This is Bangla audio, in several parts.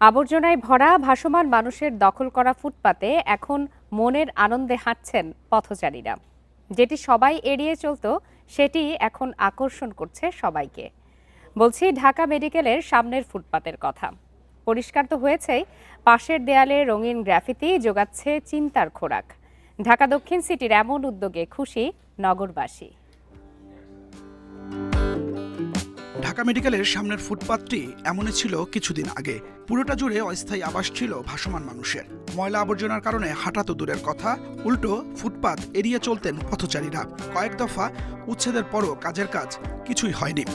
আবর্জনায় ভরা ভাসমান মানুষের দখল করা ফুটপাতে এখন মনের আনন্দে হাঁটছেন পথচারীরা। যেটি সবাই এড়িয়ে চলত সেটি এখন আকর্ষণ করছে সবাইকে। বলছি ঢাকা মেডিকেলের সামনের ফুটপাতের কথা। পরিষ্কার তো হয়েছেই, পাশের দেয়ালে রঙিন গ্রাফিতি জোগাচ্ছে চিন্তার খোরাক। ঢাকা দক্ষিণ সিটির এমন উদ্যোগে খুশি নগরবাসী। ঢাকা মেডিকেলের সামনের ফুটপাতটি এমনই ছিল কিছুদিন আগে। পুরোটা জুড়ে অস্থায়ী আবাস ছিল ভাসমান মানুষের। ময়লা আবর্জনার কারণে হাঁটা তো দূরের কথা, উল্টো ফুটপাত এড়িয়ে চলতেন পথচারীরা। কয়েক দফা উচ্ছেদের পরও কাজের কাজ কিছুই হয়নি।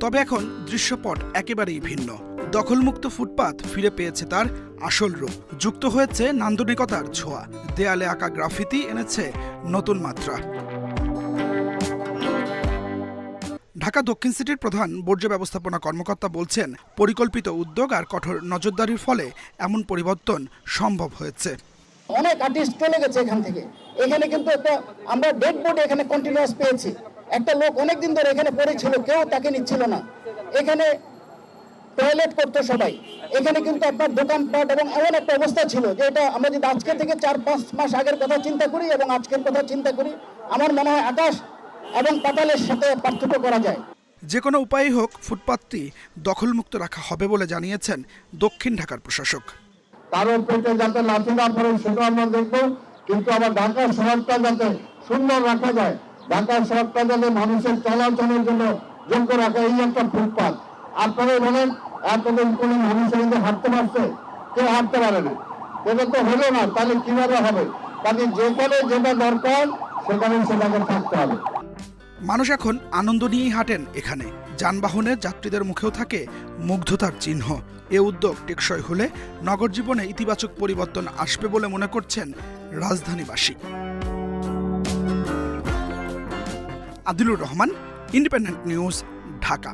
তবে এখন দৃশ্যপট একেবারেই ভিন্ন। দখলমুক্ত ফুটপাত ফিরে পেয়েছে তার আসল রূপ। যুক্ত হয়েছে নান্দনিকতার ছোঁয়া। দেয়ালে আঁকা গ্রাফিতি এনেছে নতুন মাত্রা। ঢাকা দক্ষিণ সিটির প্রধান বর্জ্য ব্যবস্থাপনা কর্মকর্তা বলছেন, পরিকল্পিত উদ্যোগ আর কঠোর নজরদারির ফলে এমন পরিবর্তন সম্ভব হয়েছে। অনেক আর্টিস্ট চলে গেছে এখান থেকে। এখানে কিন্তু আমরা ডেড বডি এখানে কন্টিনিউয়াস পেয়েছি। একটা লোক অনেকদিন ধরে এখানে পড়েছিল, কেউ তাকে নিচ্ছিল না। এখানে টয়লেট করতো সবাই। এখানে কিন্তু আপনার দোকানপাট এবং এমন একটা অবস্থা ছিল যে এটা আমরা যদি আজকে থেকে 4-5 মাস আগের কথা চিন্তা করি এবং আজকের কথা চিন্তা করি, আমার মনে হয় আকাশ এবং পাতালের সাথে পার্থক্য করা যায়। যে কোনো উপায়ই হোক ফুটপাতটি দখলমুক্ত রাখা হবে বলে জানিয়েছেন দক্ষিণ ঢাকার প্রশাসক। কারো পেটে যাতে লাথি না পড়ে সেটা আমরা দেখবো, কিন্তু আবার ঢাকা শহরটা যাতে সুন্দর রাখা যায়, ঢাকা শহরটা যাতে মানুষের চলাচলের জন্য যোগ্য রাখা, এই একটা ফুটপাত। আপনারা বলেন এতদিন কোনো মানুষের মধ্যে হাঁটতে পারছে? কেউ হাঁটতে পারে না। এটা তো হলো না, তাহলে কিভাবে হবে? তাহলে যেখানে যেটা দরকার সেখানে সেটাকে থাকতে হবে। মানুষ এখন আনন্দ নিয়েই হাঁটেন এখানে। যানবাহনের যাত্রীদের মুখেও থাকে মুগ্ধতার চিহ্ন। এ উদ্যোগ টেকসই হলে নগর জীবনে ইতিবাচক পরিবর্তন আসবে বলে মনে করছেন রাজধানীবাসী। Adilur Rahman, independent news, Dhaka.